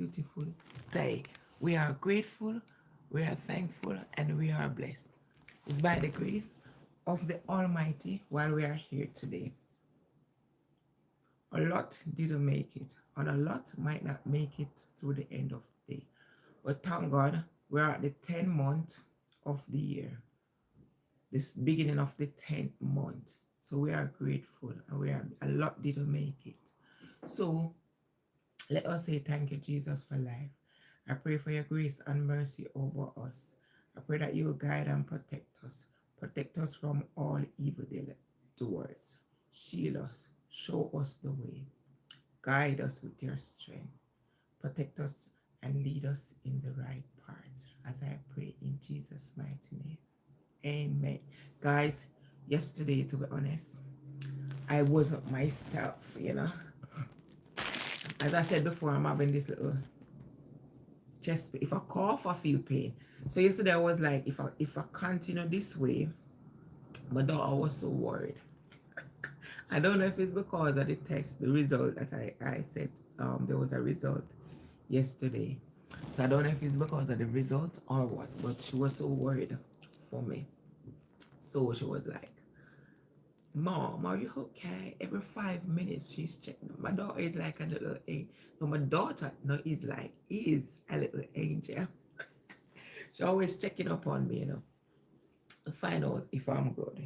beautiful day. We are grateful, we are thankful, and we are blessed. It's by the grace of the Almighty while we are here today. A lot didn't make it, and a lot might not make it through the end of the day. But thank God, we're at the 10th month of the year, this beginning of the 10th month. So we are grateful, and we are a lot didn't make it. So let us say thank you, Jesus, for life. I pray for your grace and mercy over us. I pray that you will guide and protect us. Protect us from all evil doers. Shield us. Show us the way. Guide us with your strength. Protect us and lead us in the right path. As I pray in Jesus' mighty name. Amen. Guys, yesterday, to be honest, I wasn't myself. As I said before, I'm having this little chest pain. If I cough, I feel pain. So yesterday I was like, if I continue this way, my daughter was so worried. I don't know if it's because of the test, the result that I said there was a result yesterday. So I don't know if it's because of the result or what, but she was so worried for me. So she was like, Mom, are you okay? Every 5 minutes she's checking. My daughter is like a little angel. No, my daughter no is a little angel. She always checking up on me, to find out if I'm good.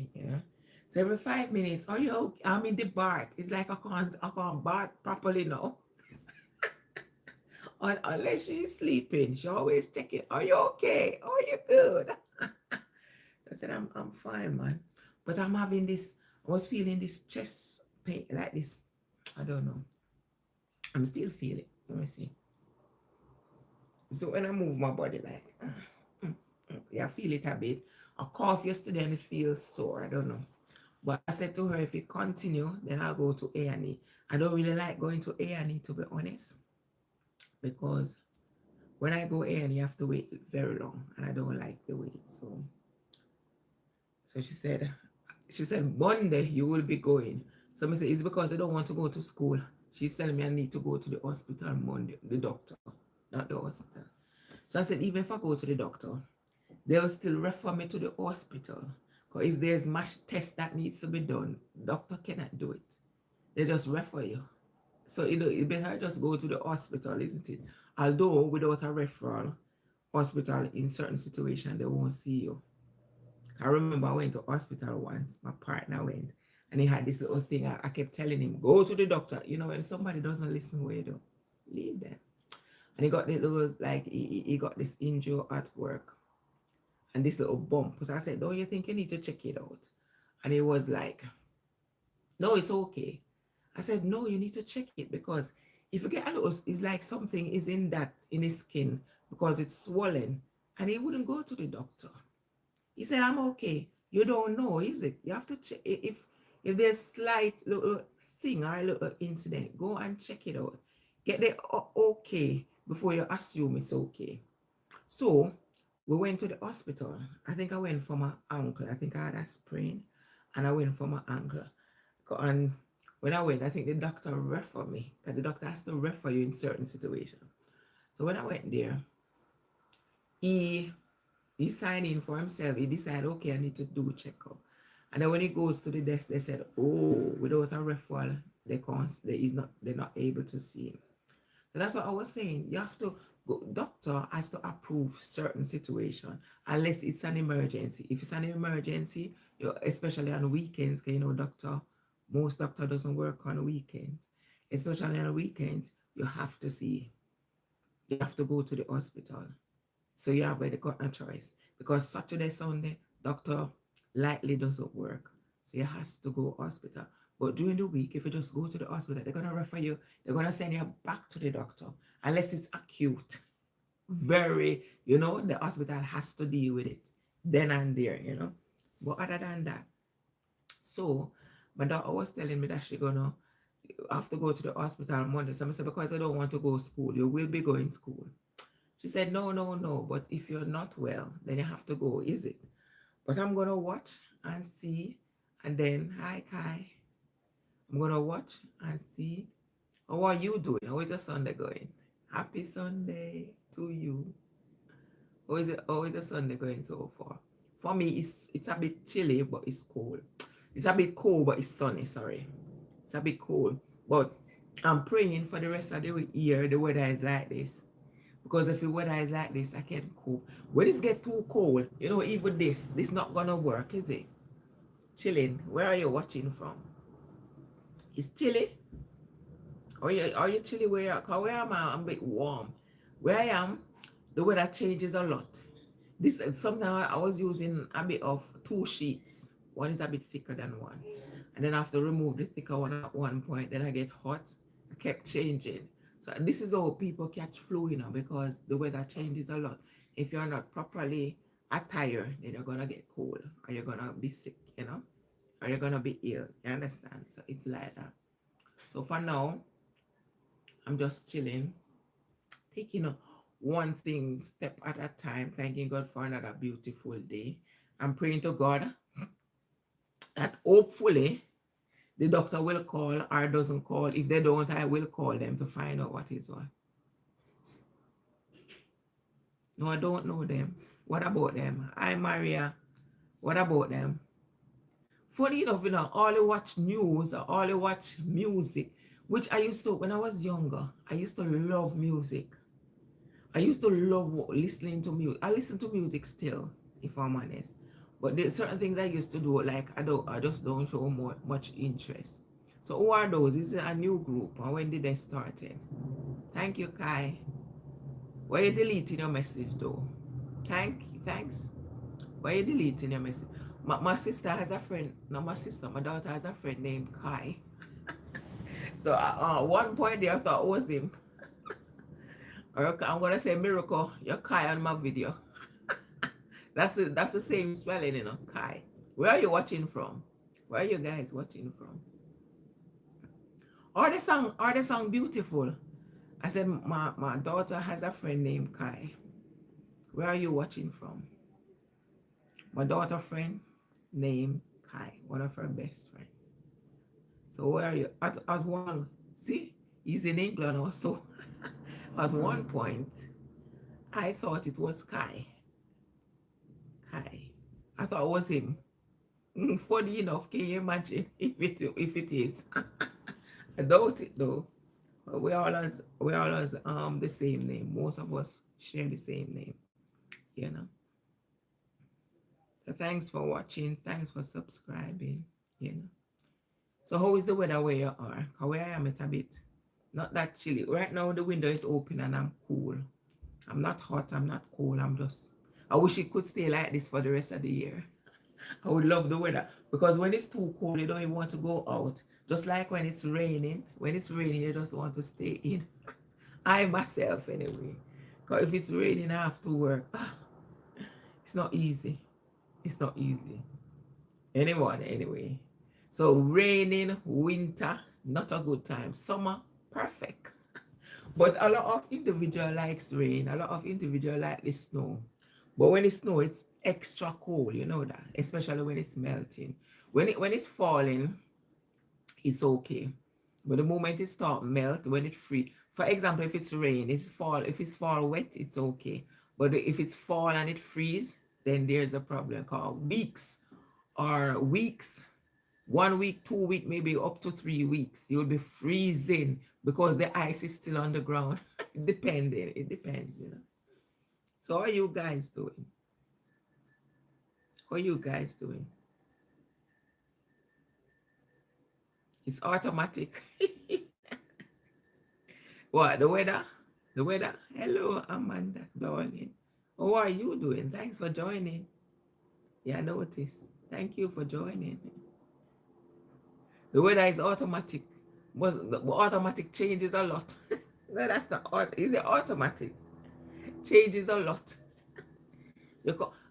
So every 5 minutes, are you okay? I'm in the bath. It's like I can't bath properly now. Unless she's sleeping, she always checking. Are you okay? Are you good? I said, I'm fine, man. But I'm having this, I was feeling this chest pain, like this. I don't know. I'm still feeling. Let me see. So when I move my body, like, yeah, I feel it a bit. I cough yesterday and it feels sore. I don't know. But I said to her, if it continue, then I'll go to A&E. I don't really like going to A&E, to be honest, because when I go A&E, I have to wait very long, and I don't like the wait. So she said, Monday you will be going. So I said, it's because I don't want to go to school. She's telling me I need to go to the hospital on Monday, the doctor, not the hospital. So I said, even if I go to the doctor, they'll still refer me to the hospital. Because if there's much test that needs to be done, doctor cannot do it. They just refer you. So it better just go to the hospital, isn't it? Although without a referral, hospital in certain situations they won't see you. I remember I went to hospital once. My partner went, and he had this little thing. I kept telling him, "Go to the doctor." When somebody doesn't listen, where you do, leave them. And he got the little like he got this injury at work, and this little bump. So I said, "Don't you think you need to check it out?" And he was like, "No, it's okay." I said, "No, you need to check it because if you get a little, it's like something is in his skin because it's swollen." And he wouldn't go to the doctor. He said, "I'm okay." You don't know, is it? You have to check if there's slight little thing or a little incident, go and check it out. Get the okay before you assume it's okay. So we went to the hospital. I think I went for my ankle. I think I had a sprain, and I went for my ankle. And when I went, I think the doctor referred me because the doctor has to refer you in certain situations. So when I went there, he he signed in for himself. He decided, okay, I need to do a checkup. And then when he goes to the desk, they said, oh, without a referral, they're not able to see him. So that's what I was saying. You have to go, doctor has to approve certain situation unless it's an emergency. If it's an emergency, especially on weekends, 'cause most doctor doesn't work on weekends. Especially on weekends, you have to see. You have to go to the hospital. So you have got no choice. Because Saturday, Sunday, doctor likely doesn't work. So you has to go hospital. But during the week, if you just go to the hospital, they're gonna refer you, they're gonna send you back to the doctor. Unless it's acute. The hospital has to deal with it then and there. But other than that, so my daughter was telling me that she gonna have to go to the hospital on Monday. So I said, because I don't want to go to school, you will be going to school. She said, no, no, no, but if you're not well, then you have to go, is it? But I'm going to watch and see. And then, hi, Kai. I'm going to watch and see. How are you doing? How is your Sunday going? Happy Sunday to you. How is the Sunday going so far? For me, it's a bit chilly, but it's cold. It's a bit cold, but it's sunny. Sorry, it's a bit cold, but I'm praying for the rest of the year the weather is like this. Because if the weather is like this, I can't cope. When it get too cold, even this not gonna work, is it? Chilling. Where are you watching from? It's chilly. Are you chilly where you are? Where am I? I'm a bit warm. Where I am, the weather changes a lot. This sometimes I was using a bit of 2 sheets. One is a bit thicker than one. And then I have to remove the thicker one at one point. Then I get hot. I kept changing. So this is how people catch flu, because the weather changes a lot. If you're not properly attired, then you're gonna get cold, or you're gonna be sick, or you're gonna be ill. You understand? So it's like that. So for now, I'm just chilling, taking one thing step at a time, thanking God for another beautiful day. I'm praying to God that hopefully the doctor will call or doesn't call. If they don't, I will call them to find out what is what. No, I don't know them. What about them? Hi, Maria. What about them? Funny enough, all you watch news, or all you watch music, which I used to, when I was younger, I used to love music. I used to love listening to music. I listen to music still, if I'm honest. But there's certain things I used to do, like I just don't show much interest. So who are those? Is it a new group? Or when did they start it? Thank you, Kai. Why are you deleting your message though? Thanks. Why are you deleting your message? My sister has a friend, not my sister, my daughter has a friend named Kai. So at one point there I thought it was him. Or I'm gonna say Miracle, you're Kai on my video. That's the same spelling, Kai. Where are you watching from? Where are you guys watching from? Are the song beautiful? I said my daughter has a friend named Kai. Where are you watching from? My daughter friend named Kai, one of her best friends. So where are you? At one, see, he's in England also. At one point, I thought it was Kai. I thought it was him. Funny enough, can you imagine if it is? I doubt it though. We all has the same name. Most of us share the same name, So thanks for watching. Thanks for subscribing. So how is the weather where you are? Because where I am, it's a bit not that chilly. Right now the window is open and I'm cool. I'm not hot, I'm not cold, I wish it could stay like this for the rest of the year. I would love the weather, because when it's too cold, you don't even want to go out. Just like when it's raining. When it's raining, you just want to stay in. I myself, anyway. Because if it's raining, I have to work. It's not easy. It's not easy. Anyway. So raining, winter, not a good time. Summer, perfect. But a lot of individual likes rain. A lot of individual like the snow. But when it snows, it's extra cold, you know that, especially when it's melting. When it's falling, it's okay. But the moment it starts melt, when it free, for example, if it's rain, if it's fall wet, it's okay. But if it's fall and it freeze, then there's a problem called weeks, 1 week, 2 week, maybe up to 3 weeks. You'll be freezing because the ice is still on the ground. It depends. So how are you guys doing? How are you guys doing? It's automatic. What, the weather? The weather? Hello, Amanda, darling. How are you doing? Thanks for joining. Yeah, I noticed. Thank you for joining. The weather is automatic. But the automatic changes a lot. No, that's not. Is it automatic? Changes a lot.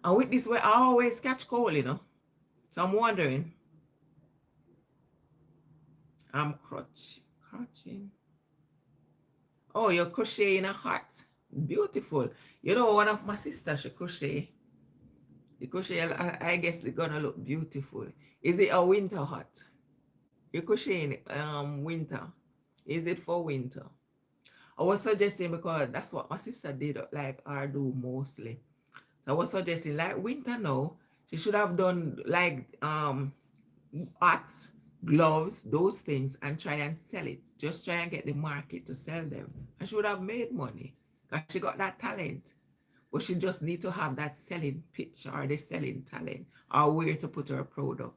And with this way, I always catch cold, So I'm wondering. I'm crotching. Oh, you're crocheting a heart. Beautiful. One of my sisters, she crochet. The crochet, I guess it's gonna look beautiful. Is it a winter hat? You're crocheting winter. Is it for winter? I was suggesting because that's what my sister did, like, or do mostly. So I was suggesting, like, winter now, she should have done like hats, gloves, those things, and try and sell it. Just try and get the market to sell them. And she would have made money because she got that talent. But she just need to have that selling pitch or the selling talent or where to put her product.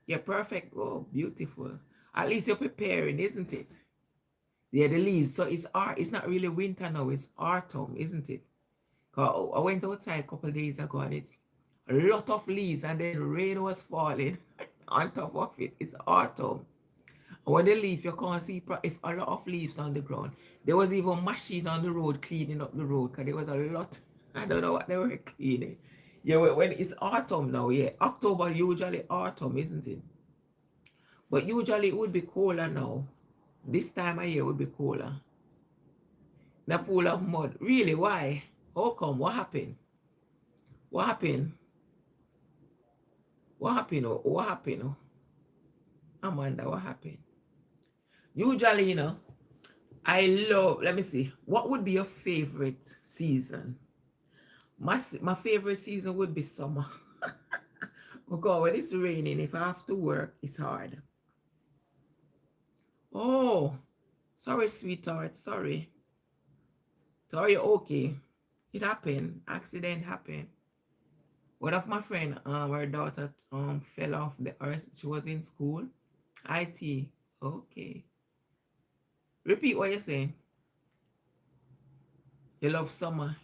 Yeah, perfect. Oh, beautiful. At least you're preparing, isn't it? Yeah, the leaves. So it's not really winter now, it's autumn, isn't it? 'Cause I went outside a couple of days ago and it's a lot of leaves and then rain was falling on top of it. It's autumn. And when they leave, you can't see if a lot of leaves on the ground. There was even machine on the road cleaning up the road because there was a lot. I don't know what they were cleaning. Yeah, when it's autumn now, yeah. October usually autumn, isn't it? But usually it would be cooler now. This time of year would be cooler. The pool of mud. Really? Why? How come? What happened? What happened? What happened? What happened? Amanda, what happened? Usually, I love, let me see, what would be your favorite season? My favorite season would be summer. Because when it's raining, if I have to work, it's hard. Oh, sorry, sweetheart. Sorry. Sorry, okay. It happened. Accident happened. One of my friend, her daughter fell off the earth. She was in school. IT. Okay. Repeat what you're saying. You love summer.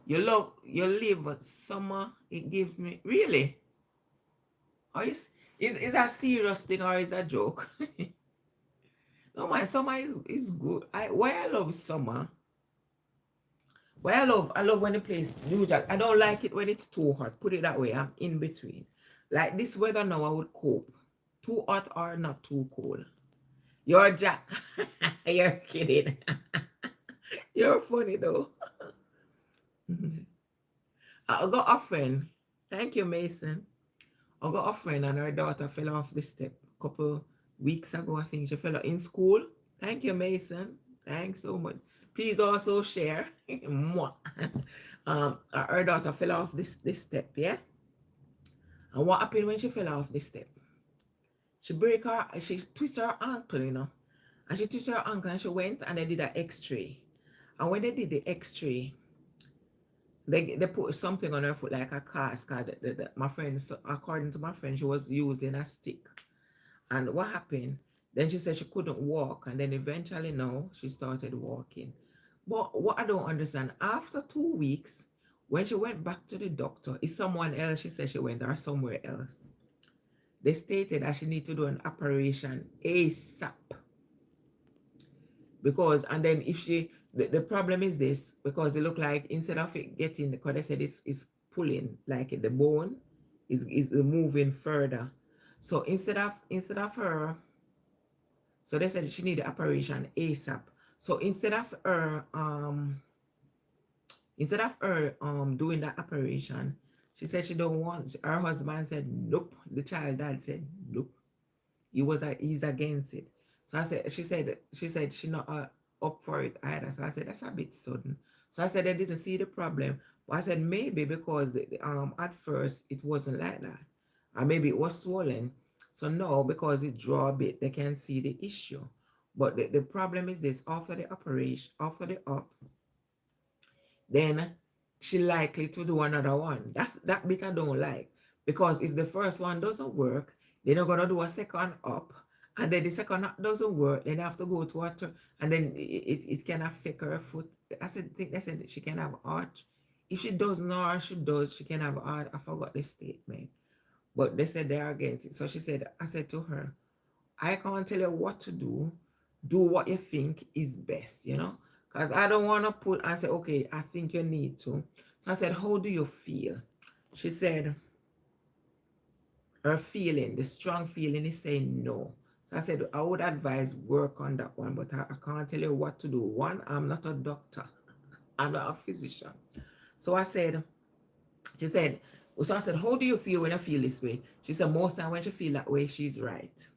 You live summer. It gives me really. Or is that a serious thing or is that a joke? No man, summer is good. Why I love summer. Why I love when the place usually I don't like it when it's too hot. Put it that way. I'm in between. Like this weather now I would cope. Too hot or not too cold. You're Jack. You're kidding. You're funny though. I got a friend. Thank you, Mason. I got a friend and her daughter fell off the step a couple weeks ago. I think she fell in school. Thank you, Mason. Thanks so much. Please also share. Her daughter fell off this step, yeah? And what happened when she fell off the step? She twisted her ankle. And she twisted her ankle and she went and they did an x-ray. And when they did the x-ray, they put something on her foot like a cast. My friend, according to my friend, she was using a stick. And what happened? Then she said she couldn't walk. And then eventually now she started walking. But what I don't understand, after 2 weeks, when she went back to the doctor, is someone else she said she went or somewhere else. They stated that she need to do an operation ASAP. Because, and then if the problem is this, because it looked like instead of it getting, because they said it's pulling, like the bone is moving further. So instead of her, so they said she need the operation ASAP. So instead of her doing that operation, she said she don't want, her husband said nope. The child dad said nope. He's against it. So she said she not up for it either. So I said that's a bit sudden. So I said I didn't see the problem. But I said maybe because at first it wasn't like that. Or maybe it was swollen. So now because it draw a bit, they can see the issue. But the problem is this, after the operation, after the op, then she likely to do another one. That bit I don't like. Because if the first one doesn't work, they're not gonna do a second up. And then the second up doesn't work, then they have to go to a turn, and then it can affect her foot. I think they said she can have arch. If she does not, or she does, she can have arch. I forgot the statement. But they said they're against it. So she said, I said to her, I can't tell you what to do. Do what you think is best. Because I don't want to put and say, okay, I think you need to. So I said, how do you feel? She said, her feeling, the strong feeling is saying no. So I said, I would advise work on that one, but I can't tell you what to do. One, I'm not a doctor. I'm not a physician. So I said, she said, so I said, how do you feel when you feel this way? She said, most time when she feel that way, she's right.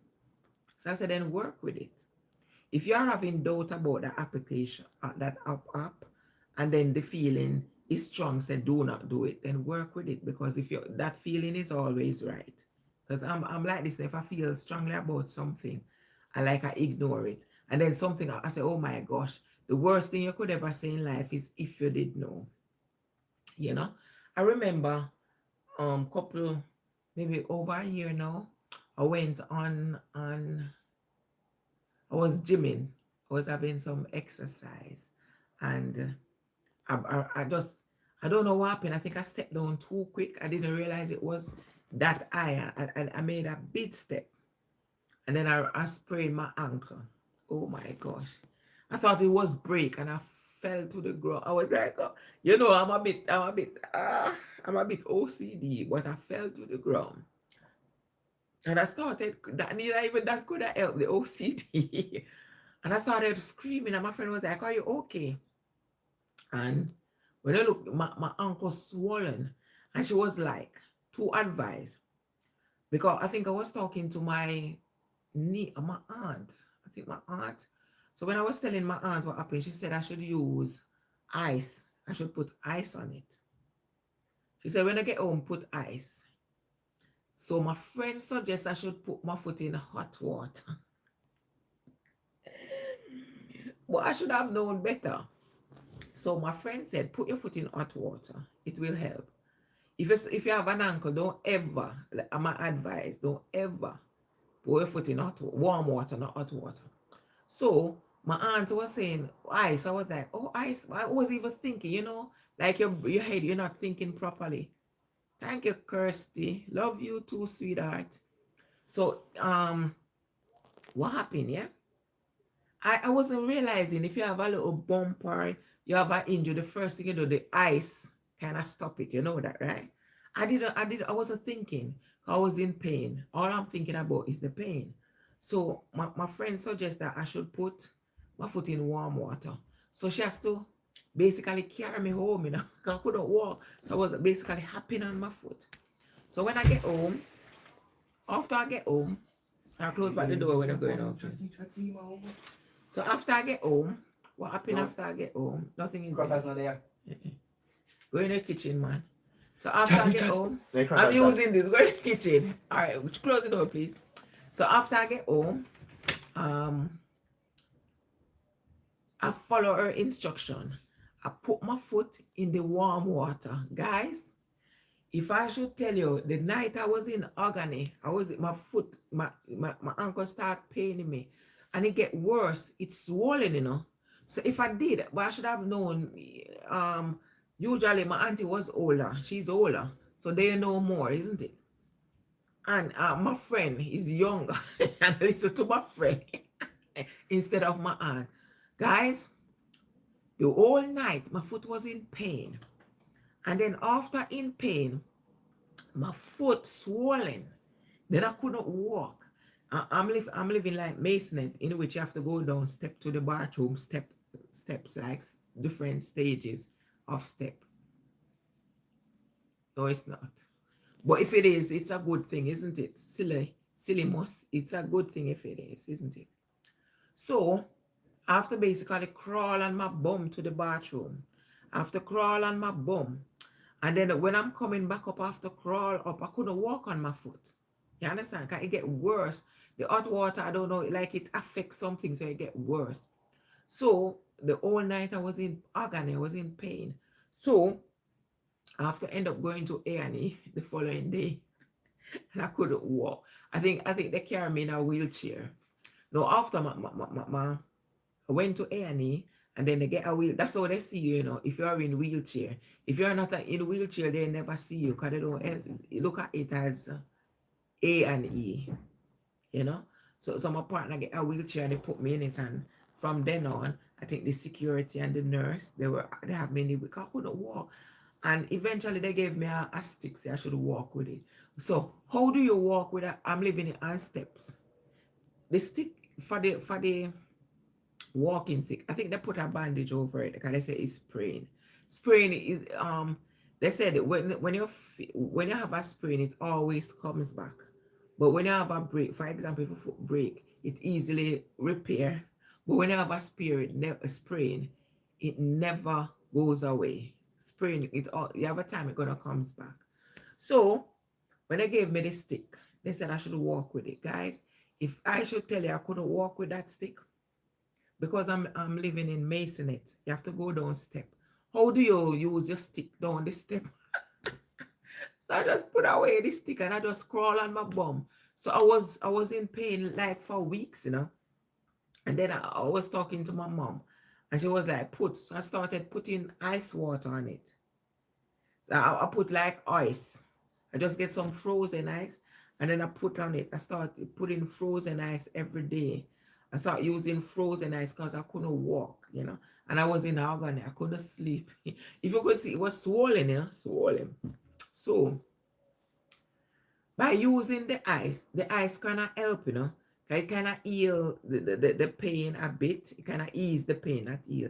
So I said, then work with it. If you are having doubt about the application, that app, and then the feeling is strong, say do not do it, then work with it, because if you that feeling is always right. Because I'm like this, if I feel strongly about something, I ignore it. And then something I say, oh my gosh, the worst thing you could ever say in life is if you did know. You know? I remember couple, maybe over a year now, I went I was gymming. I was having some exercise, and I just, I don't know what happened. I think I stepped down too quick. I didn't realize it was that high. I made a big step, and then I sprained my ankle. Oh my gosh. I thought it was break, and I fell to the ground. I was like, oh, I'm a bit OCD, but I fell to the ground. And I started, that neither even that could have helped the OCD. And I started screaming, and my friend was like, are you okay? And when I looked, my ankle swollen. And she was like, to advise. Because I think I was talking to my aunt. I think my aunt. So when I was telling my aunt what happened, she said I should use ice. I should put ice on it. She said, when I get home, put ice. So my friend suggests I should put my foot in hot water. But I should have known better. So my friend said, put your foot in hot water. It will help. If you have an ankle, don't ever, my advice, don't ever put your foot in warm water, not hot water. So my aunt was saying ice. I was like, oh, ice. I was even thinking, like your head, you're not thinking properly. Thank you, Kirsty. Love you too, sweetheart. So what happened, yeah? I wasn't realizing if you have a little bump or you have an injury, the first thing you do, the ice kind of stop it. You know that, right? I wasn't thinking. I was in pain. All I'm thinking about is the pain. So my friend suggests that I should put my foot in warm water. So she has to basically carry me home, because I couldn't walk. So I was basically hopping on my foot. So when I get home, after I get home, I close back the door when I'm going out. So after I get home, what happened after I get home? Nothing is there. Go in the kitchen, man. So after I get home, I'm using this. Go in the kitchen. All right, close the door, please. So after I get home, I follow her instruction. I put my foot in the warm water. Guys, if I should tell you, the night I was in agony, my foot, my ankle started paining me. And it get worse. It's swollen, So if I did, but I should have known, usually my auntie was older. She's older. So they know more, isn't it? And my friend is younger. And I listen to my friend instead of my aunt. Guys, the whole night, my foot was in pain. And then after in pain, my foot swollen. Then I couldn't walk. I'm living like Mason, in which you have to go down step to the bathroom, steps like different stages of step. No, it's not. But if it is, it's a good thing, isn't it? Silly must. It's a good thing if it is, isn't it? So after basically crawl on my bum to the bathroom, after crawl on my bum, and then when I'm coming back up after crawl up, I couldn't walk on my foot. You understand? Can it get worse? The hot water, I don't know, like it affects something, so it get worse. So the whole night I was in agony, I was in pain. So I have to end up going to A&E the following day, and I couldn't walk. I think they carried me in a wheelchair. No, after I went to A&E, and then they get a wheel. That's how they see you, if you're in wheelchair. If you're not in a wheelchair, they never see you, because they don't look at it as A&E, So my partner get a wheelchair and they put me in it, and from then on, I think the security and the nurse, they have me in it because I couldn't walk. And eventually they gave me a stick, so I should walk with it. So how do you walk with it? I'm living on steps. The stick for the walking stick, I think they put a bandage over it because they say it's sprain. Sprain is they said that when you have a sprain, it always comes back. But when you have a break, for example, if a foot break, it easily repair. But when I have a sprain, it never goes away. Sprain, you have a time it gonna comes back. So when they gave me the stick, they said I should walk with it. Guys, if I should tell you I couldn't walk with that stick, because I'm living in Masonette, you have to go down step. How do you use your stick down the step? So I just put away the stick and I just crawl on my bum. So I was in pain like for weeks, And then I was talking to my mom, and she was like, So I started putting ice water on it. So I put like ice. I just get some frozen ice, and then I put on it. I started putting frozen ice every day. I started using frozen ice because I couldn't walk. And I was in agony. I couldn't sleep. If you could see, it was swollen, swollen. So by using the ice kind of help. It kind of heal the pain a bit. It kind of ease the pain, not heal.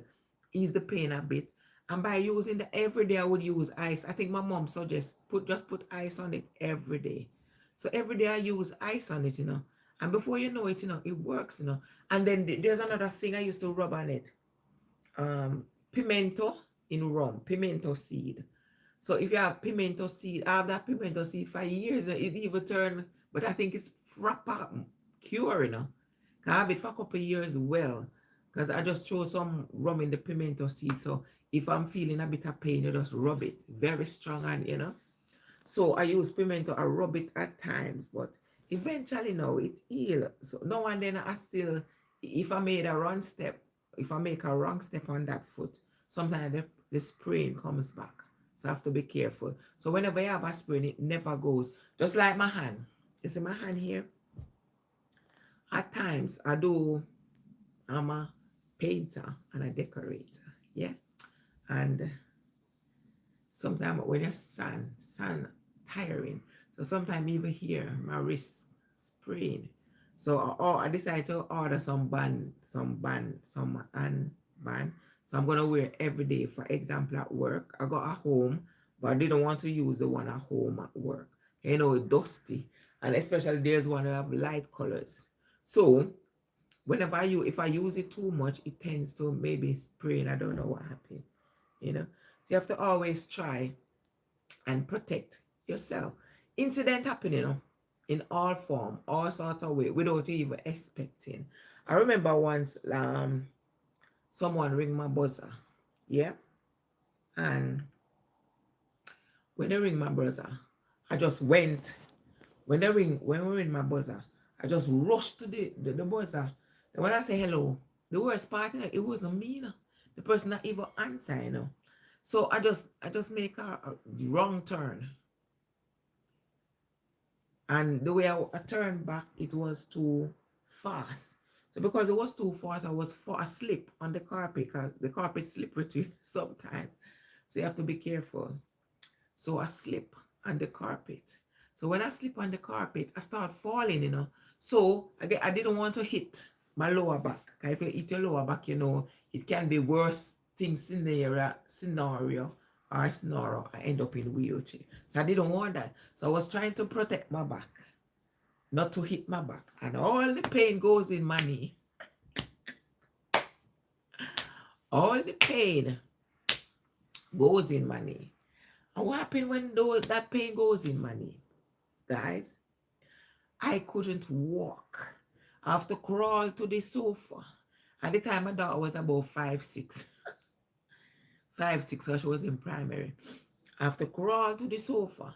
Ease the pain a bit. And by using the every day, I would use ice. I think my mom suggests just put ice on it every day. So every day I use ice on it. And before you know it, it works. And then there's another thing I used to rub on it. Pimento in rum, pimento seed. So if you have pimento seed, I have that pimento seed for years. It even turned, but I think it's proper cure. I have it for a couple of years well, because I just throw some rum in the pimento seed. So if I'm feeling a bit of pain, you just rub it very strong and. So I use pimento, I rub it at times, but eventually now it heals. So now and then I still, if I made a wrong step, if I make a wrong step on that foot, sometimes the sprain comes back. So I have to be careful. So whenever I have a sprain, it never goes. Just like my hand. You see my hand here? At times I'm a painter and a decorator. Yeah. And sometimes when you sand tiring. So sometimes even here, my wrist sprain. So I decided to order some hand band. So I'm gonna wear every day. For example, at work, I got at home, but I didn't want to use the one at home at work. It's dusty, and especially there's one that have light colors. So whenever if I use it too much, it tends to maybe sprain. I don't know what happened. So you have to always try and protect yourself. Incident happen, in all form, all sort of way, without you even expecting. I remember once someone ring my buzzer, yeah, and when they ring my buzzer, I just went. When we ring my buzzer, I just rushed to the buzzer. And when I say hello, the worst part, it wasn't me, the person not even answer. So I just make a wrong turn. And the way I turned back, it was too fast. So because it was too fast, I was asleep on the carpet, because the carpet slippery too sometimes. So you have to be careful. So I slip on the carpet. So when I slip on the carpet, I start falling. So I didn't want to hit my lower back. Because if you hit your lower back, it can be worse things scenario. I end up in wheelchair. So I didn't want that. So I was trying to protect my back, not to hit my back. And all the pain goes in my knee. All the pain goes in my knee. And what happened when that pain goes in my knee? Guys, I couldn't walk. I have to crawl to the sofa. At the time, my daughter was about 5'6". 5'6", so she was in primary. I have to crawl to the sofa.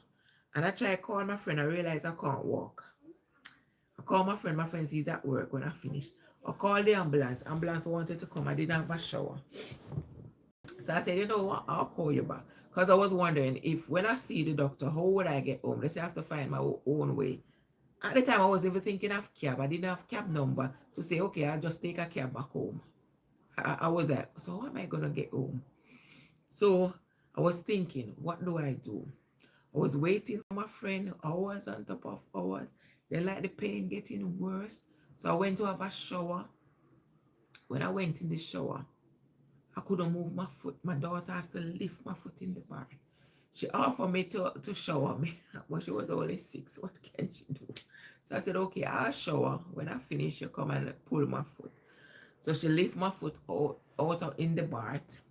And I try to call my friend. I realize I can't walk. I call my friend. My friend says he's at work when I finish. I call the ambulance. Ambulance wanted to come. I didn't have a shower. So I said, you know what? I'll call you back. Because I was wondering if when I see the doctor, how would I get home? Let's say I have to find my own way. At the time, I was even thinking of cab. I didn't have cab number to say, okay, I'll just take a cab back home. I was like, so how am I going to get home? So I was thinking, what do I do? I was waiting for my friend, hours on top of hours. Then like the pain getting worse. So I went to have a shower. When I went in the shower, I couldn't move my foot. My daughter has to lift my foot in the bar. She offered me to shower me, but she was only 6. What can she do? So I said, okay, I'll shower. When I finish, you come and pull my foot. So she lift my foot out in the bath,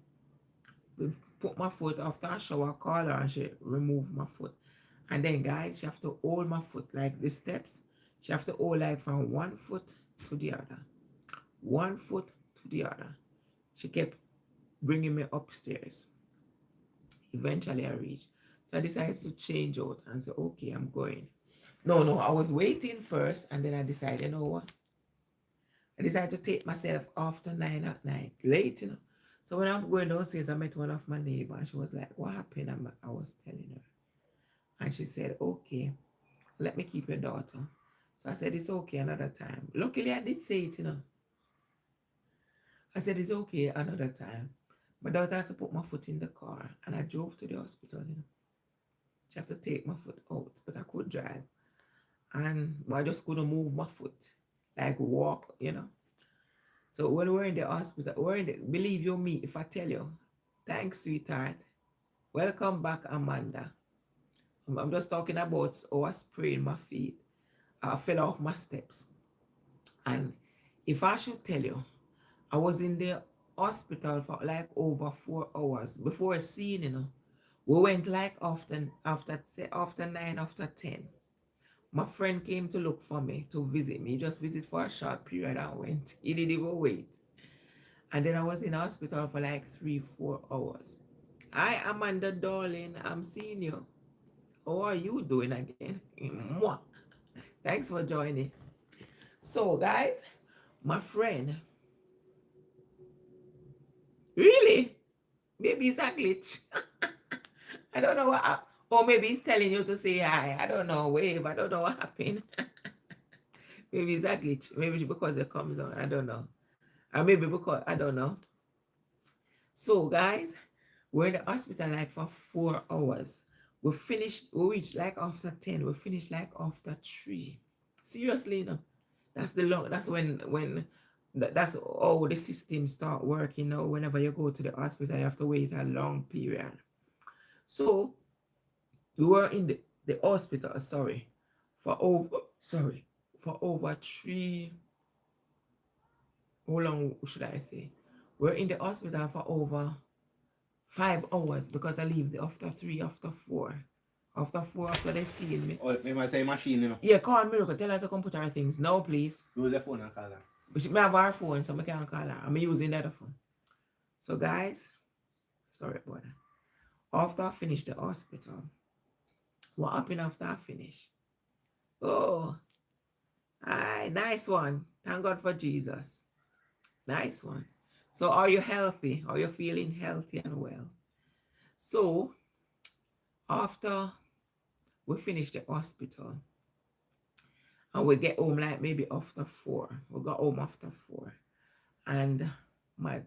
put my foot after a shower, call her, and she remove my foot. And then guys, she have to hold my foot like the steps. She have to hold like from one foot to the other. One foot to the other. She kept bringing me upstairs. Eventually I reached. So I decided to change out and say, okay, I'm going. No, I was waiting first, and then I decided, you know what? I decided to take myself after 9 at night, late, you know. So when I'm going downstairs, I met one of my neighbors, and she was like, what happened? I was telling her. And she said, okay, let me keep your daughter. So I said, it's okay another time. Luckily, I did say it, you know. I said, it's okay another time. My daughter has to put my foot in the car, and I drove to the hospital, you know. She have to take my foot out, but I could drive. But I just couldn't move my foot, like walk, you know. So when we're in the hospital, believe you me, if I tell you, thanks, sweetheart. Welcome back, Amanda. I'm just talking about how I sprained my feet. I fell off my steps. And if I should tell you, I was in the hospital for like over 4 hours before seeing, you know. We went like often after 9, after 10. My friend came to look for me, to visit me, just visit for a short period and went. He didn't even wait. And then I was in hospital for like 3-4 hours. Hi, Amanda, darling. I'm seeing you. How are you doing again? Mwah. Thanks for joining. So, guys, my friend, really? Maybe it's a glitch. I don't know what happened. Or maybe he's telling you to say hi. I don't know. Wave. I don't know what happened. Maybe it's a glitch. Maybe it's because it comes on. I don't know. Or maybe because, I don't know. So, guys, we're in the hospital like for 4 hours. We reached like after 10. We finished like after 3. Seriously, you know. That's that's how the system start working now. Whenever you go to the hospital, you have to wait a long period. So we were in the hospital, for over 3, how long should I say? We're in the hospital for over 5 hours because I leave after 3, after 4. After 4, after they see me. Oh, me must say machine, you know. Yeah, call Miracle. Tell her to come put her things. No, please. Use the phone and call her. But she may have her phone, so I can't call her. I'm using the other phone. So, guys, sorry about that. After I finished the hospital, what happened after I finished? Oh, aye, nice one. Thank God for Jesus. Nice one. So, are you healthy? Are you feeling healthy and well? So, after we finish the hospital, and we get home like maybe after 4. We got home after 4. And my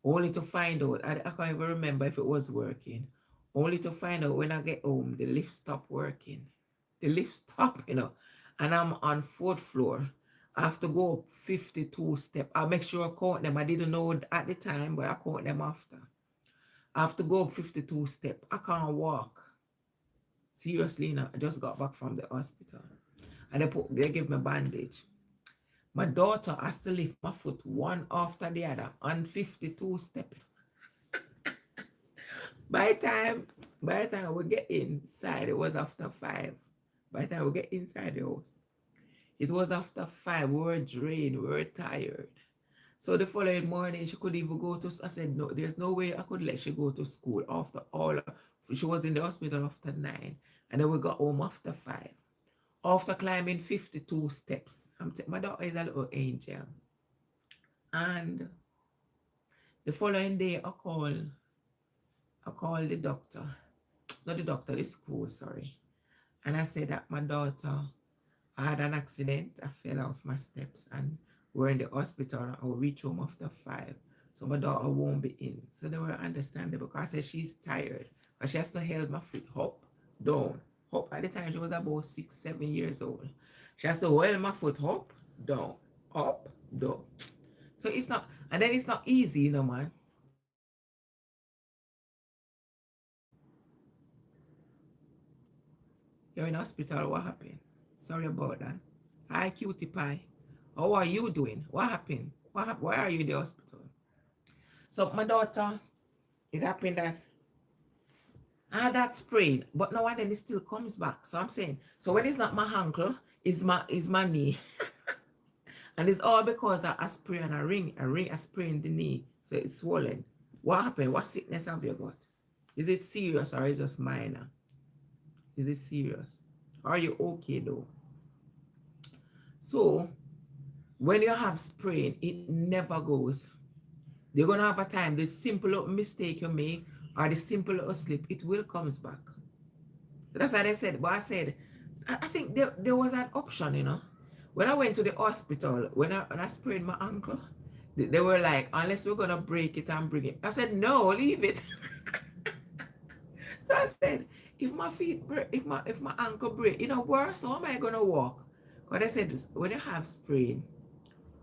only to find out, I can't even remember if it was working. Only to find out when I get home, the lift stopped working. The lift stopped, you know, and I'm on 4th floor. I have to go up 52 steps. I make sure I count them. I didn't know at the time, but I count them after. I have to go up 52 steps. I can't walk. Seriously, you know, I just got back from the hospital. And they give me bandage. My daughter has to lift my foot one after the other on 52 steps. By the time we get inside, it was after 5. By the time we get inside the house, it was after 5. We were drained, we were tired. So the following morning, she could even go to, I said, no, there's no way I could let she go to school after all. She was in the hospital after 9. And then we got home after 5. After climbing 52 steps. My daughter is a little angel. And the following day, I called the doctor. Not the doctor, the school, sorry. And I said that my daughter had an accident. I fell off my steps and we're in the hospital. I'll reach home after 5. So my daughter won't be in. So they were understandable because I said she's tired. But she has to hold my feet up, down, up. At the time she was about 6-7 years old. She has to hold my foot up, down, up, down. So it's not, and then it's not easy, you know, man. You're in hospital, what happened? Sorry about that. Hi, cutie pie. How are you doing? What happened? Why are you in the hospital? So my daughter, it happened that sprain, but now and then it still comes back. So I'm saying, so when it's not my ankle, it's my knee. And it's all because I sprain I sprain the knee. So it's swollen. What happened? What sickness have you got? Is it serious or is it just minor? Is it serious? Are you okay though? So when you have sprain, it never goes. You're gonna have a time, the simple little mistake you make or the simple little slip, it will comes back. That's what I said. But I said, I think there was an option, you know. When I went to the hospital, when I sprained my ankle, they were like, unless we're gonna break it and bring it. I said, no, leave it. So I said, if my feet break, if my ankle break, you know, worse, how am I gonna walk? Because I said, when you have sprain,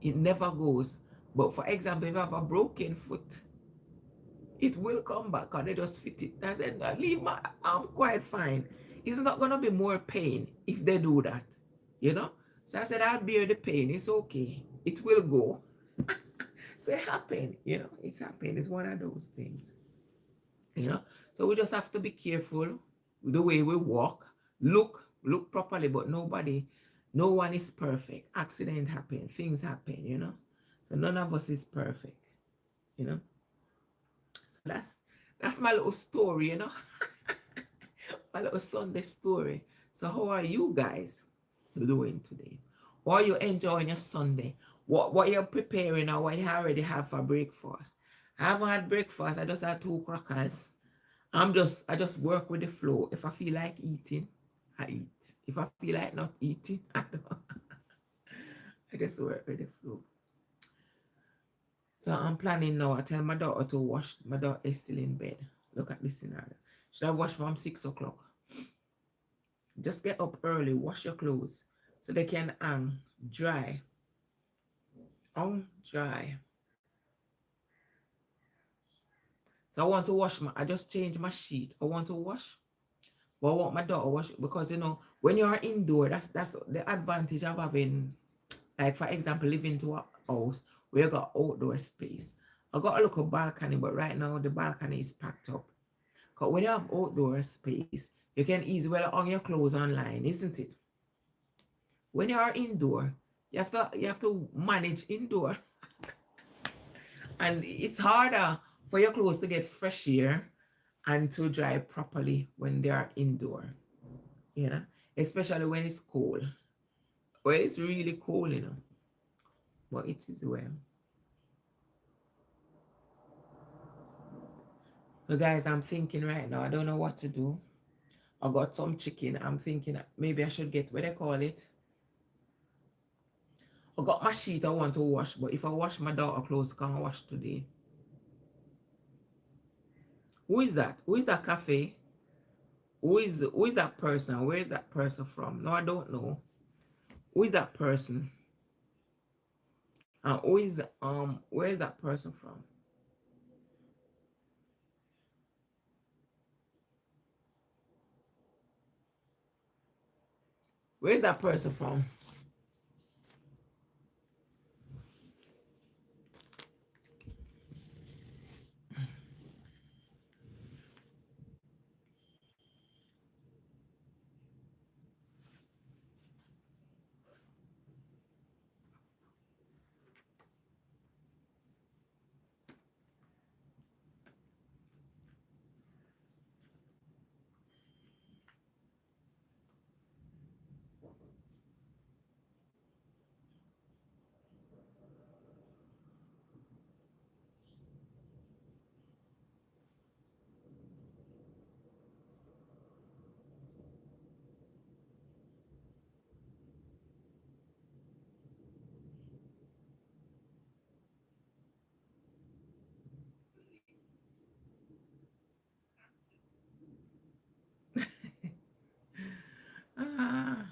it never goes. But for example, if you have a broken foot, it will come back and they just fit it. I said, "No, leave my arm quite fine. It's not gonna be more pain if they do that, you know." So I said, I'll bear the pain, it's okay. It will go. So it happened, you know, it's happened. It's one of those things. You know, so we just have to be careful with the way we walk, look properly, but no one is perfect. Accident happen, things happen, you know. So none of us is perfect, you know. So that's my little story, you know. My little Sunday story. So how are you guys doing today? Or are you enjoying your Sunday? What you're preparing or what you already have for breakfast? I haven't had breakfast. I just had 2 crackers. I just work with the flow. If I feel like eating, I eat. If I feel like not eating, I don't. I just work with the flow. So I'm planning now. I tell my daughter to wash. My daughter is still in bed. Look at this scenario. Should I wash from 6 o'clock? Just get up early, wash your clothes so they can dry. Dry. So I want to wash I just changed my sheet. I want to wash, but I want my daughter wash it because, you know, when you are indoor, that's the advantage of having, like, for example, living to a house where you got outdoor space. I got a little balcony, but right now the balcony is packed up. Because when you have outdoor space, you can easily hang your clothes online, isn't it? When you are indoor, you have to manage indoor. And it's harder for your clothes to get fresh air and to dry properly when they are indoor, you know, especially when it's cold. Well, it's really cold, you know, but it is well. So guys, I'm thinking right now, I don't know what to do. I got some chicken. I'm thinking maybe I should get, what they call it? I got my sheet I want to wash, but if I wash my daughter clothes, can't wash today. Who is that? Who is that cafe? Who is that person? Where is that person from? No, I don't know. Who is that person? Where is that person from? Where is that person from? Ah,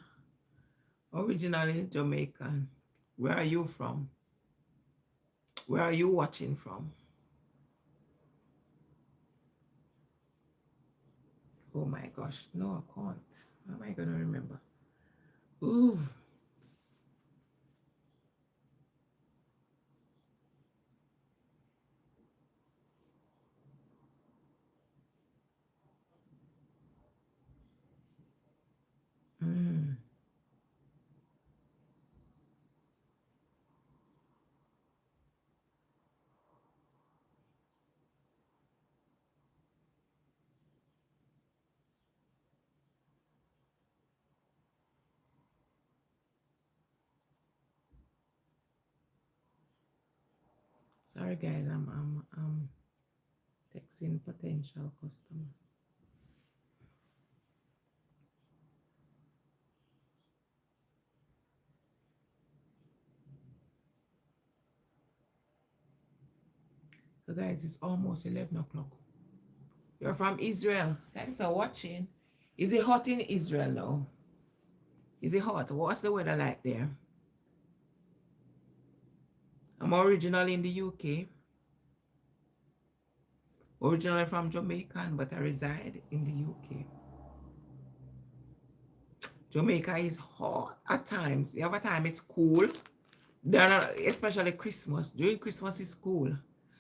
originally Jamaican. Where are you from? Where are you watching from? Oh my gosh. No, I can't. How am I going to remember? Ooh. Sorry guys, I'm texting potential customer. So guys, it's almost 11 o'clock. You're from Israel. Thanks for watching. Is it hot in Israel now? Is it hot? What's the weather like there? I'm originally in the UK. Originally from Jamaican, but I reside in the UK. Jamaica is hot at times. The other time it's cool. Especially Christmas. During Christmas it's cool.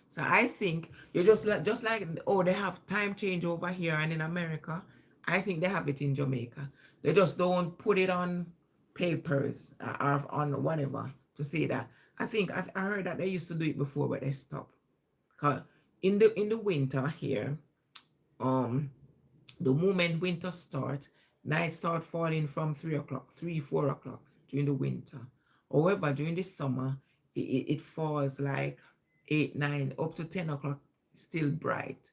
So I think you're just like oh, they have time change over here and in America. I think they have it in Jamaica. They just don't put it on papers or on whatever to say that. I think I heard that they used to do it before, but they stopped. Cause in the winter here, the moment winter starts, night start falling from 3 o'clock, 4 o'clock during the winter. However, during the summer, it falls like 8, 9, up to 10 o'clock, still bright.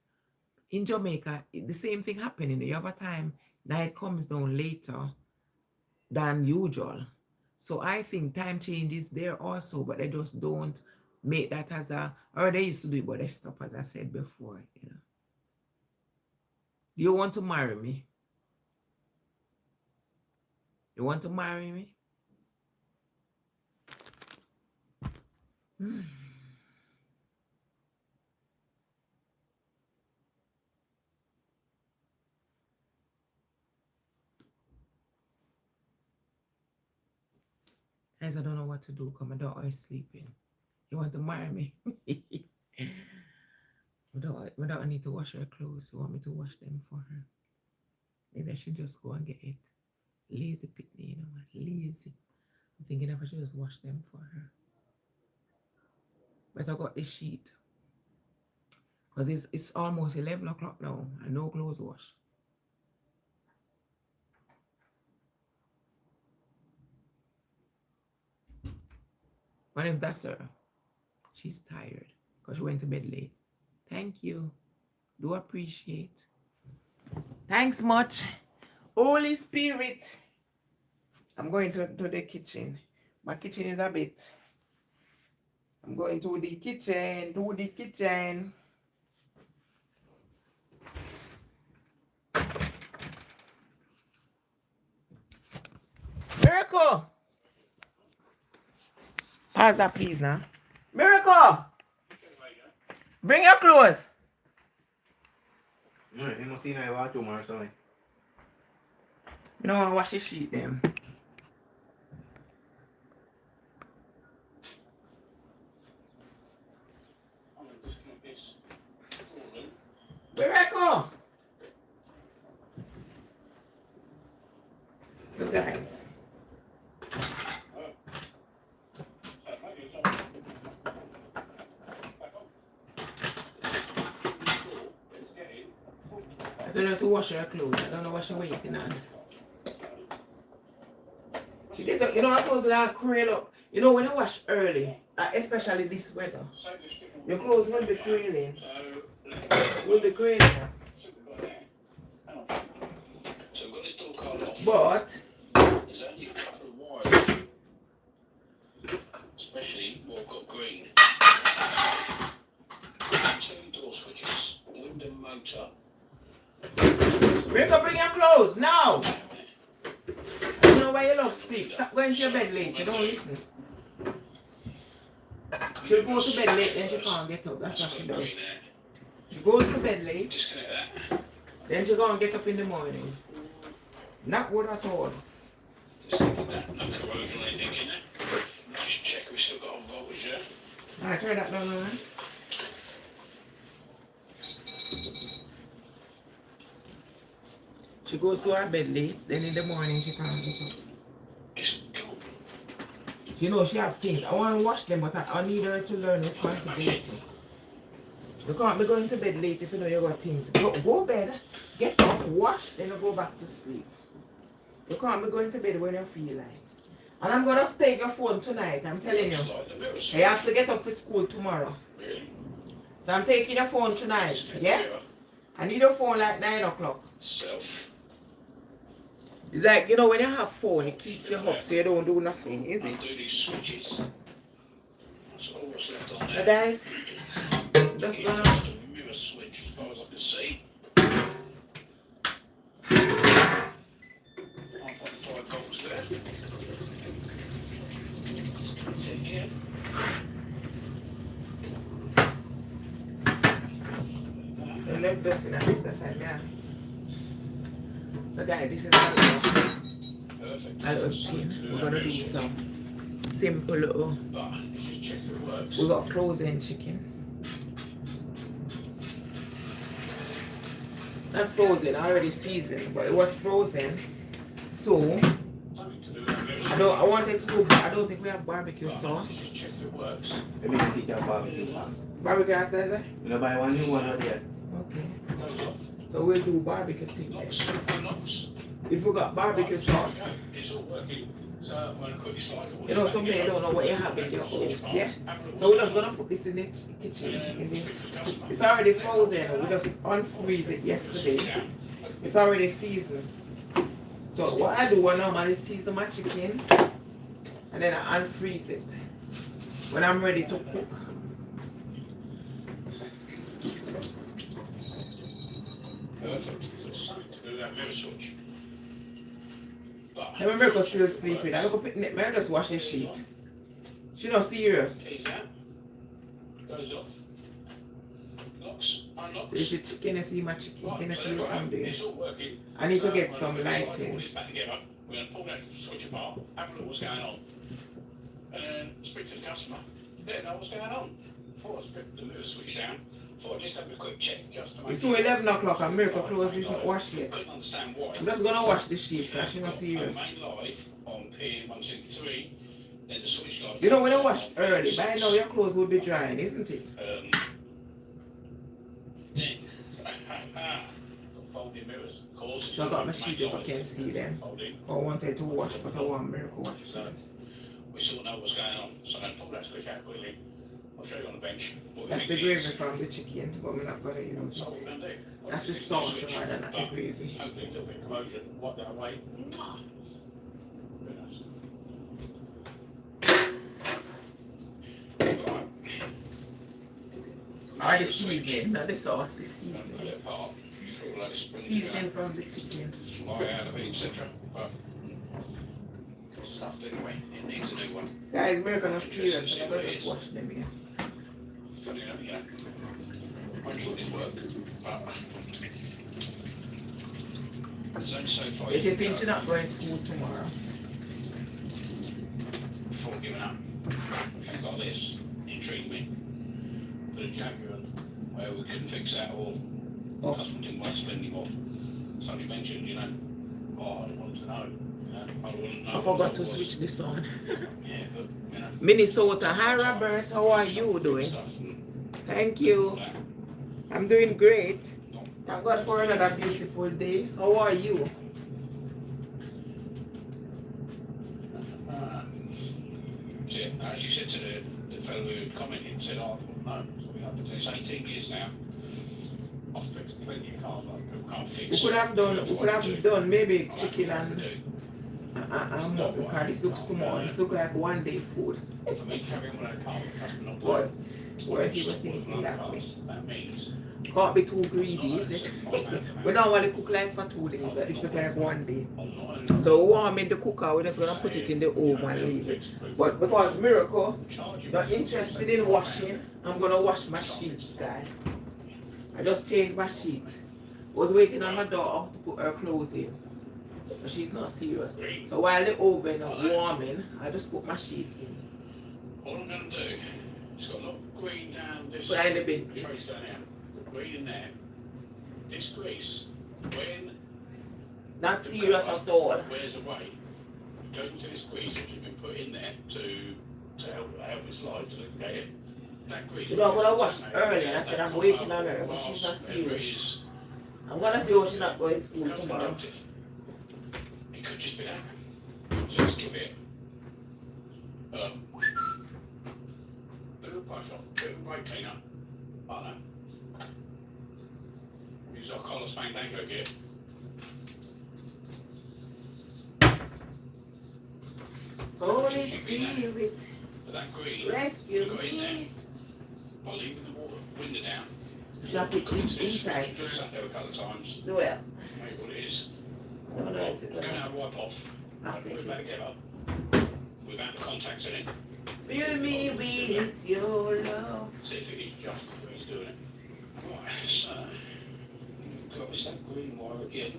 In Jamaica, the same thing happening. The other time, night comes down later than usual. So I think time change is there also, but they just don't make that as a, or they used to do it, but they stop, as I said before, you know. Do you want to marry me? You want to marry me? Guys, I don't know what to do because my daughter is sleeping. You want to marry me? My daughter need to wash her clothes. You want me to wash them for her? Maybe I should just go and get it. Lazy pitney, you know what? Lazy. I'm thinking if I should just wash them for her. But I got this sheet. Because it's almost 11 o'clock now and no clothes wash. What if that's her? She's tired because she went to bed late. Thank you. Do appreciate. Thanks much. Holy Spirit. I'm going to the kitchen. My kitchen is a bit. I'm going to the kitchen. To the kitchen. Miracle. Pause that please now. Miracle. Bring your clothes. No, you must see now bathroom or something. You don't want to wash the sheet then. Miracle. So guys. I don't know to wash her clothes. I don't know what she's waiting on. She get up, you know, her clothes like curl up. You know, when you wash early, especially this weather, your clothes will be curling. Will be curling. But there's only a couple of wires, especially what got green. Two door switches, window motor. Bring your clothes now. You know why you love sleep. Stop going to your bed late. You don't listen. She'll go to bed late, then she can't get up. That's what she does. She goes to bed late, then she can't get up in the morning. Not good at all. No corrosion or anything in there. Just check we've still got a voltage there. Alright, try that down, man. She goes to her bed late, then in the morning she can't get up. It's cool. You know, she have things. I want to wash them, but I need her to learn responsibility. You can't be going to bed late if you know you got things. Go bed, get up, wash, then you go back to sleep. You can't be going to bed when you feel like. And I'm going to take your phone tonight, I'm telling you. I have to get up for school tomorrow. Really? So I'm taking your phone tonight, yeah? I need your phone like 9 o'clock. Self. It's like, you know, when you have phone, it keeps you up so you don't do nothing, is it? Undo these switches. That's all what's left on So there. guys, just It's gonna... just a mirror switch as far as I can see. I've got 5 bolts there. It's in here. The left dust in this side, yeah. So guys, this is a little tin. We're gonna do some simple little... But if you check the works. We got frozen chicken. Not frozen, already seasoned, but it was frozen. So I wanted to go, I don't think we have barbecue sauce. Check the works. Let me take your barbecue sauce. Barbecue sauce, is it? You know, buy one new one out there. Okay. Goes off. So we'll do barbecue thing Locks. next. Locks. If we got barbecue sauce, It's all working. So I'm going to quickly slide all you this know, back something you together. don't know what you have in your house, yeah? So we're just gonna put this in the kitchen. It's already frozen. We just unfreeze it yesterday. It's already seasoned. So what I do, I normally season my chicken and then I unfreeze it when I'm ready to cook. Perfect. There's something to do with that mirror switch. But I remember still sleeping. I look up at just wash the sheet. She not serious. keys out. Goes off. Locks. Unlocks. Is the chicken? I see my chicken. Can I see what I'm doing? It's all working. I need to So get I'm some gonna slide all lighting. this back together. We're going to pull that switch apart, have a look what's going on, and then speak to the customer. Let them know what's going on. Before I strip the mirror switch down, before I just have a quick check just to make It's 11 o'clock and Miracle clothes isn't washed yet. couldn't understand why. I'm just gonna wash the sheet because she's not serious. Main live on P163, then the switch live. You know when I wash early, by now your clothes will be drying, isn't it? Then, folding mirrors. So I got my sheet if I can see them. I wanted to wash, but I want Miracle wash. So we sort of know what's going on. So I'm going to pull that switch out quickly. I'll show you on the bench. What we That's the think gravy is- from the chicken, but we're not gonna use That's what it. we're going to do. That's the sauce rather than the gravy. Hopefully a little bit of commotion. Wipe that away. Very nice. Right. Or the seasoning, not the sauce, the Put seasoning. it apart. Throw all that spring Seasoning from the chicken. fly out of it, etc. But stuffed anyway. It needs a new one. Guys, Miracle not serious, so I'm gonna just wash them here. Funny enough, you know. I'm sure this work, but it's only so far. If you can think go you're not going to school tomorrow, before giving up, things like this intrigued me. Put a Jaguar on where we couldn't fix that or the customer didn't want to spend any more. Somebody mentioned, you know, oh, I want to know, you know, I want to know. I forgot to switch this on. Yeah, but, you know. Minnesota, hi Robert, how are you doing? Stuff and Thank you. that. I'm doing great. Thank God for another beautiful day. How are you? See, I actually said to the fellow who had commented, said, oh, no, so we have to do this 18 years now. I've fixed plenty of cars, but people can't fix. We could have done maybe chicken and do. mutton because this looks small. This looks like one day food. For me to carry on with a car, the customer not But doing. weren't even thinking that way. That means. Can't be too greedy, is it? We don't want to cook like for 2 days, but this is like one day. So we warm in the cooker, we're just gonna put it in the oven and leave it. But because Miracle not interested in washing, I'm gonna wash my sheets, guys. I just changed my sheet. Was waiting on my daughter to put her clothes in. But she's not serious. So while the oven is warming, I just put my sheet in. All I'm gonna do, it's got a lot of green down this. Put it in the bin, trace please. down here. Green in there. This grease, when Not serious at all. wears away, it goes into this grease which has been put in there to help it slide to lubricate it. That grease. You know, I'm gonna wash early and I said I'm waiting on her, but she's not serious. I'm gonna see how she's not going to school tomorrow. It could just be that. Let's give it a little Wash off. Do it right cleaner. Like that. Use our Collis Fandango gear. Holy Spirit, But that green, rescue got in there me. by leaving the water window down. Should I put this inside Just sat first? there a couple of times. So well, Maybe what it is. I don't know if It's it's going to gonna have a wipe off. I think We're back it's- together. Without the contacts in it. fill me with your love. See if it is just the way he's doing it. Right, so. What's that green wire? Yeah.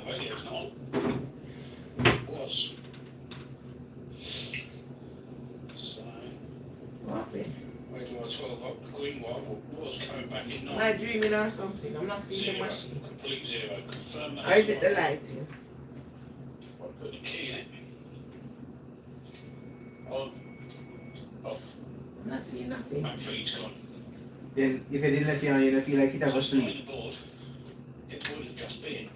Radio's not on. It was. So, What happened? radio 12 volt, the green wire was coming back in Am I dreaming or something? I'm not seeing the Zero, machine. complete zero. Confirm that. Or is it the lighting? I'll put the key in it. On. Off. I'm not seeing nothing. Back feed's gone. Then if you didn't let you on, you don't feel like it have a Just not sleep. in the board. It would have just been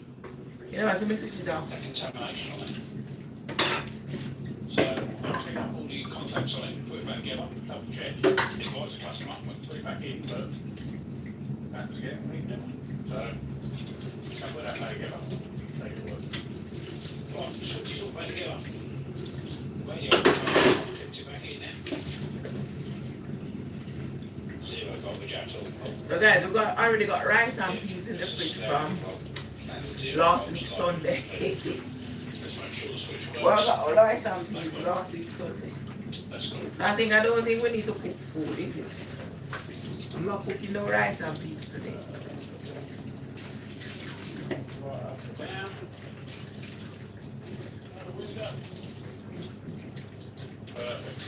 You know, as I switch it off. a contamination on it. So I'll take out all the contacts on it, put it back together, double check. If I was a customer, I would put it back in, but back together, we never. So can put that back together. Make it work. Right, switch it all back together. Radio, clipped it back in there. Zero voltage at all. So guys, I already got rice and peas in the fridge from last week Sunday. Let's make sure the switch works. Well, I got rice and peas last week Sunday. That's good. So I don't think we need to cook food, is it? I'm not cooking no rice and peas today. Down. How do we go? Perfect.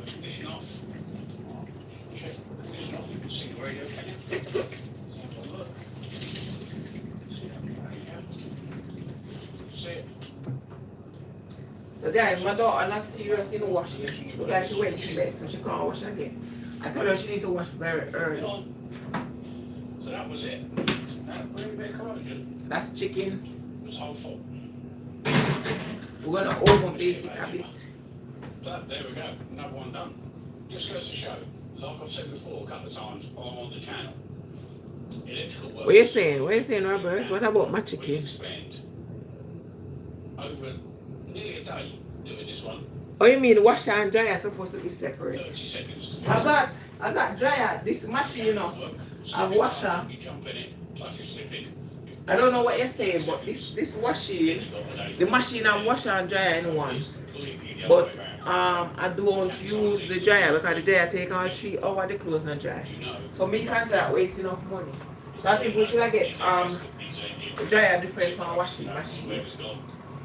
Ignition off. Check ignition off. You can see the radio, can you? Let's have a look. See that radio? See it? So guys, my daughter not serious in washing. Look like she went to bed, so she can't wash again. I told her she need to wash very early. So that was it. That green bit of collagen That's chicken. was whole full. We're gonna over bake it a bit. But there we go, another one done. Just goes to show, like I've said before a couple of times on the channel, electrical work. What you saying? What you saying, Robert? What about my We chicken? can spend over nearly a day doing this one. Oh, you mean washer and dryer are supposed to be separate? 30 seconds to finish. I got dryer. This machine, you know. Work. I've washer. You jump in it, like you're slipping. I don't know what you're saying, but this washing, the machine and washer and dryer in one. But I don't use the dryer because the dryer take on 3 hours the clothes not dry. So me consider that wasting of money. So I think we should get the dryer different from washing machine.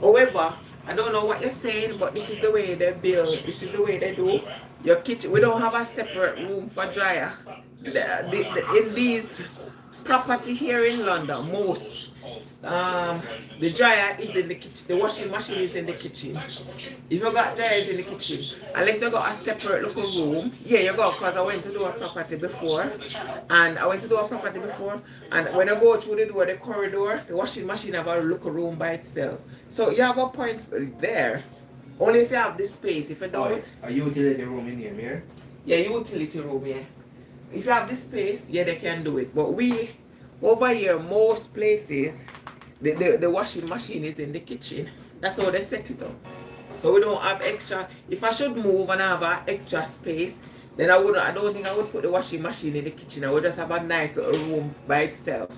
However, I don't know what you're saying, but this is the way they build. This is the way they do. Your kitchen, we don't have a separate room for dryer. In these property here in London, most the dryer is in the kitchen, the washing machine is in the kitchen. If you got dryers in the kitchen, unless you got a separate little room, yeah, you got, because I went to do a property before, and when I go through the door, the corridor, the washing machine have a little room by itself. So you have a point there. Only if you have the space. If you don't, A utility room in here, mirror? yeah, utility room, yeah. If you have the space, yeah, they can do it. But we, over here, most places, the washing machine is in the kitchen. That's how they set it up. So we don't have extra. If I should move and have an extra space, then I don't think I would put the washing machine in the kitchen. I would just have a nice little room by itself.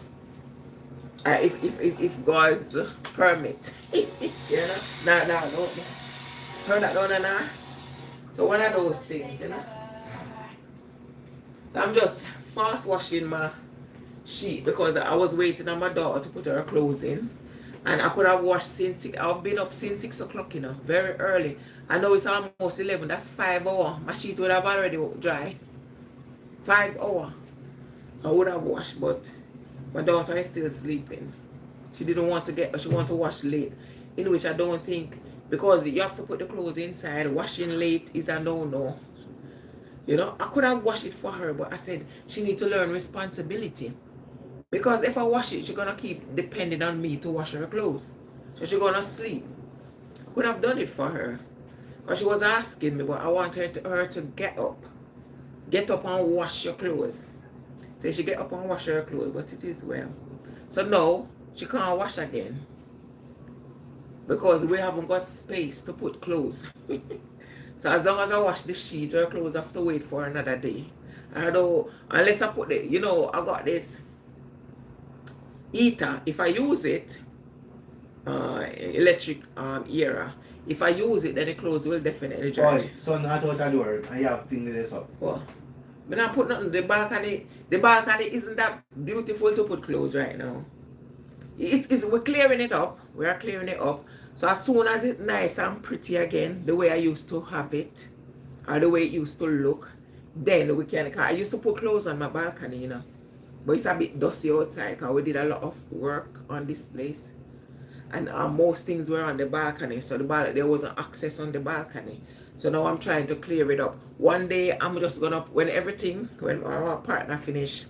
If God's permit. You know? No. Turn that down now. So one of those things, you know. So I'm just fast washing my sheet because I was waiting on my daughter to put her clothes in. And I could have washed since 6. I've been up since 6 o'clock, you know, very early. I know it's almost 11. That's 5 hours. My sheet would have already dry. 5 hours. I would have washed, but my daughter is still sleeping. She didn't want to she wanted to wash late. In which I don't think, because you have to put the clothes inside, washing late is a no-no. You know, I could have washed it for her, but I said she needs to learn responsibility. Because if I wash it, she's going to keep depending on me to wash her clothes. So she gonna sleep. I could have done it for her. Because she was asking me, but I wanted her to get up. Get up and wash your clothes. So she get up and wash her clothes, but it is well. So now, she can't wash again. Because we haven't got space to put clothes. So as long as I wash the sheet, her clothes have to wait for another day. I don't, unless I put it, I got this heater. If I use it, electric era, if I use it, then the clothes will definitely dry. Oh, sun hot out the door and you have things this up. Well, but I put nothing. The balcony isn't that beautiful to put clothes right now. We're clearing it up. We are clearing it up. So as soon as it's nice and pretty again, the way I used to have it, or the way it used to look, then we can. I used to put clothes on my balcony, but it's a bit dusty outside because we did a lot of work on this place, and most things were on the balcony. So there wasn't access on the balcony. So now I'm trying to clear it up. One day I'm just gonna when our partner finish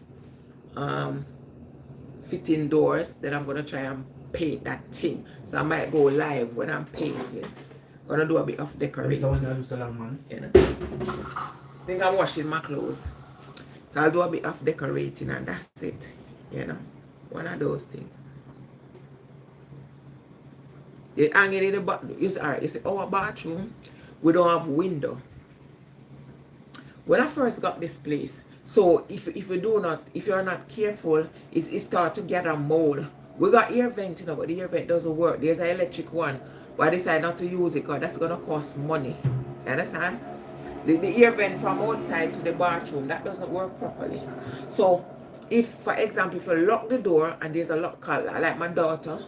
fitting doors, then I'm gonna try and paint that thing. So I might go live when I'm painting. I'm gonna do a bit of decorating. I think I'm washing my clothes. So I'll do a bit of decorating and that's it. One of those things. The hanging in the bathroom. You see, our bathroom, we don't have window. When I first got this place, so if you're not careful, it start to gather mold. We got air vent, but the air vent doesn't work. There's an electric one, but I decided not to use it because that's gonna cost money. You understand? The air vent from outside to the bathroom, that doesn't work properly. So if, for example, if you lock the door and there's a lock, like my daughter,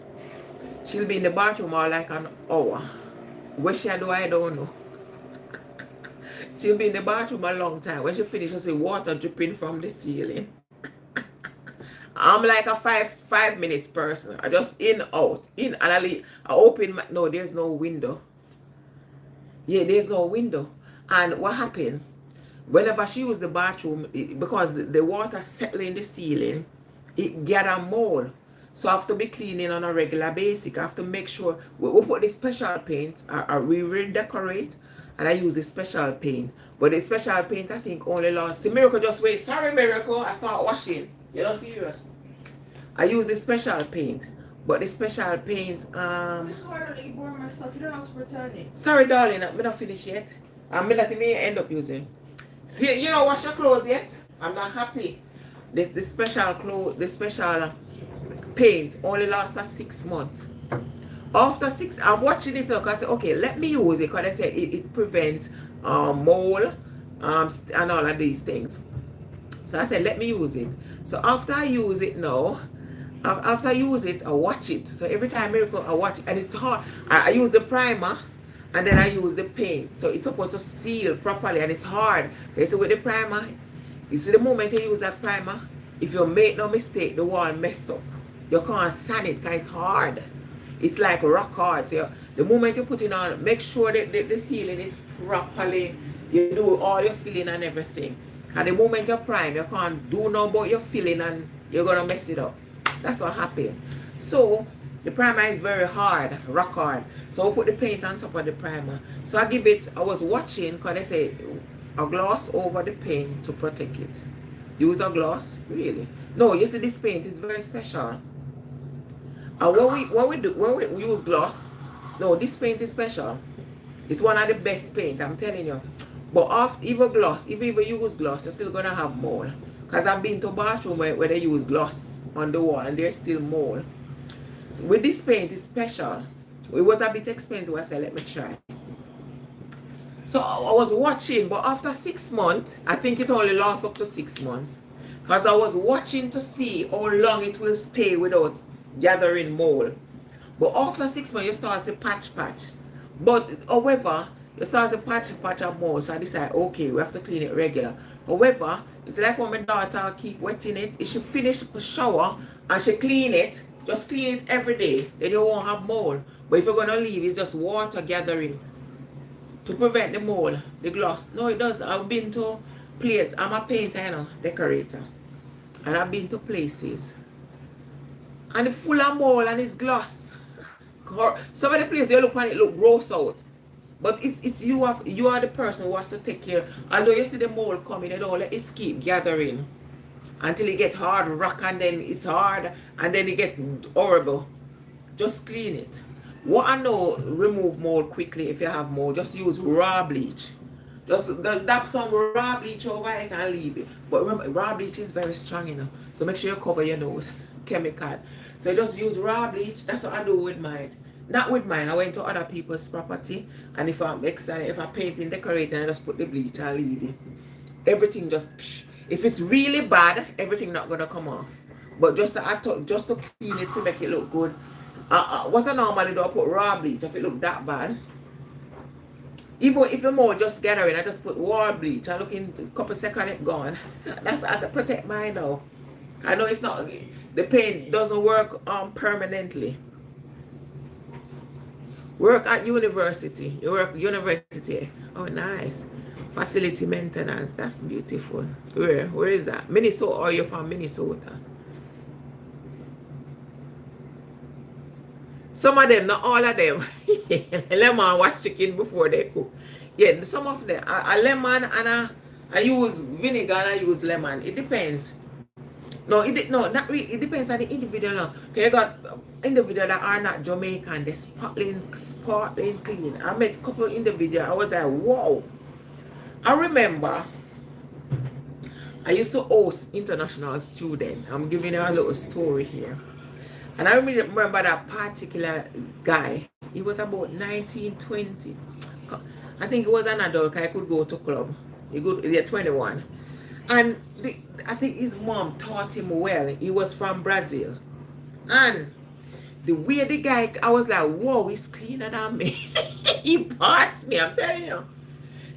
she'll be in the bathroom all like an hour. What she do, I don't know. She'll be in the bathroom a long time. When she finishes, she'll see water dripping from the ceiling. I'm like a five minutes person. I just in, out, in, and I leave. I open my, no, there's no window. Yeah, there's no window. And what happened? Whenever she used the bathroom, because the water settling in the ceiling, it gather mold. So I have to be cleaning on a regular basis. I have to make sure we put the special paint. We redecorate, and I use the special paint. But the special paint, I think, only lasts. See, Miracle just wait. Sorry, Miracle. I start washing. You're not serious. I use the special paint. But the special paint, This is why I don't eat more of my stuff. You don't have to return it. sorry, darling, I'm not finished yet. I'm not even end up using. See, you don't wash your clothes yet? I'm not happy. The special paint only lasts us 6 months. After 6, I'm watching it because I said, okay, let me use it because I said it prevents mold and all of these things. So I said, let me use it. So after I use it now, after I use it, I watch it. So every time Miracle, I watch it, and it's hard. I use the primer, and then I use the paint. So it's supposed to seal properly, and it's hard. Okay, so with the primer, you see the moment you use that primer, if you make no mistake, the wall messed up. You can't sand it because it's hard. It's like rock hard. So the moment you put it on, make sure that the ceiling is properly, you do all your filling and everything. And the moment you prime, you can't do no about your filling and you're going to mess it up. That's what happened. So the primer is very hard, rock hard. So I put the paint on top of the primer. So I was watching because they say a gloss over the paint to protect it. Use a gloss? Really? No, you see this paint is very special. When we use gloss, no, this paint is special. It's one of the best paint, I'm telling you. But even you use gloss, you're still gonna have mold. Because I've been to bathroom where they use gloss on the wall and there's still mold. So with this paint, it's special. It was a bit expensive, I said, let me try. So I was watching, but after 6 months, I think it only lasts up to 6 months. Because I was watching to see how long it will stay without gathering mold. But after 6 months, you start to patch. But however, you start to patch of mold. So I decided, okay, we have to clean it regular. However, it's like when my daughter keep wetting it. If she finish the shower and she clean it, just clean it every day. Then you won't have mold. But if you're going to leave, it's just water gathering to prevent the mold, the gloss. No, it doesn't. I've been to places. I'm a painter, decorator. And I've been to places. And it's full of mold and it's gloss. some of the places you look on it look gross out. But it's you are the person who has to take care. Although you see the mold coming, they don't let it keep gathering until it get hard rock, and then it's hard, and then it get horrible. Just clean it. What I know, remove mold quickly. If you have mold, just use raw bleach. Just dab some raw bleach over it and leave it. But remember, raw bleach is very strong, you know. So make sure you cover your nose. Chemical. So just use raw bleach. That's what I do with mine. Not with mine. I went to other people's property, and if I'm excited, if I'm painting, decorating, I just put the bleach and leave it. Everything just psh. If it's really bad, everything not gonna come off. But just to clean it to make it look good. What I normally do, I put raw bleach if it look that bad. Even if the mold just gathering, I just put raw bleach. I look in a couple seconds, it gone. That's how to protect mine now. I know it's not, the paint doesn't work permanently. Work at university. You work university. Oh, nice. Facility maintenance. That's beautiful. Where is that? Minnesota, or you're from Minnesota? Some of them, not all of them. Lemon wash chicken before they cook. Yeah, some of them. A lemon and I use vinegar and I use lemon. It depends. No, not really. It depends on the individual. Okay, you got individuals that are not Jamaican. They're sparkling clean. I met a couple of individuals. I was like, whoa. I remember I used to host international students. I'm giving you a little story here. And I remember that particular guy. He was about 19, 20. I think he was an adult. I could go to club. He 21. And I think his mom taught him well. He was from Brazil. And the way the guy, I was like, whoa, he's cleaner than me. He passed me, I'm telling you.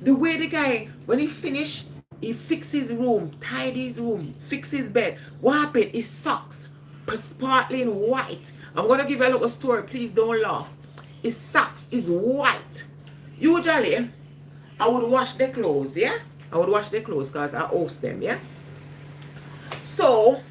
The way the guy, when he finished, he fixed his room, tidy his room, fixed his bed. What happened? His socks, sparkling white. I'm going to give you a little story. Please don't laugh. His socks is white. Usually, I would wash the clothes, yeah? I would wash the clothes because I host them, yeah? So,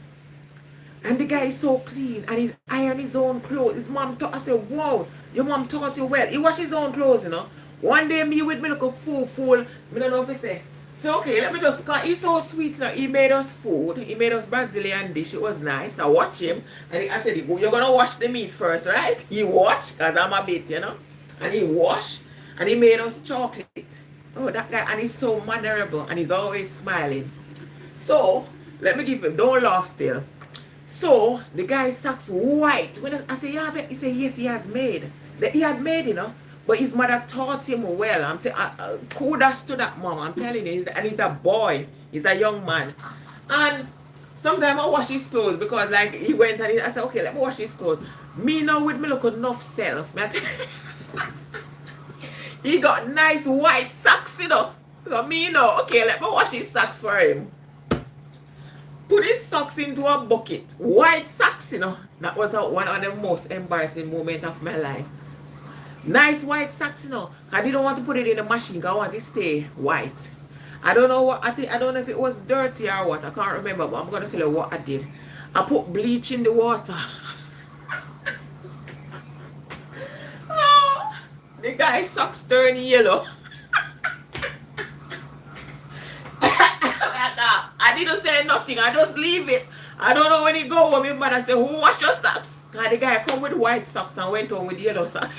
and the guy is so clean and he's iron his own clothes. His mom taught, I said, whoa, your mom taught you well. He wash his own clothes, you know? One day, me with me look a fool. I don't know if he say. So, okay, let me just, because he's so sweet now. He made us food. He made us Brazilian dish. It was nice. I watch him. And I said, you're going to wash the meat first, right? He washed, because I'm a bit, you know? And he washed. And he made us chocolate. Oh, that guy. And he's so mannerable. And he's always smiling. So, let me give him, don't laugh still. So, the guy's socks white. When I say, you have it? He said, yes, he has made. He had made, you know. But his mother taught him well. Kudos to that mom. I'm telling you. And he's a boy. He's a young man. And sometimes I wash his clothes because like he went and I said, okay, let me wash his clothes. Me now with me look enough self. He got nice white socks, you know. So me know, okay, let me wash his socks for him. Put his socks into a bucket. White socks, you know. That was one of the most embarrassing moments of my life. Nice white socks, you know. I didn't want to put it in the machine because I want it to stay white. I don't know what, I don't know if it was dirty or what. I can't remember, but I'm going to tell you what I did. I put bleach in the water. Oh, the guy's socks turn yellow. I didn't say nothing. I just leave it. I don't know when he go home. My mother say, who wash your socks? Because the guy come with white socks and went home with yellow socks.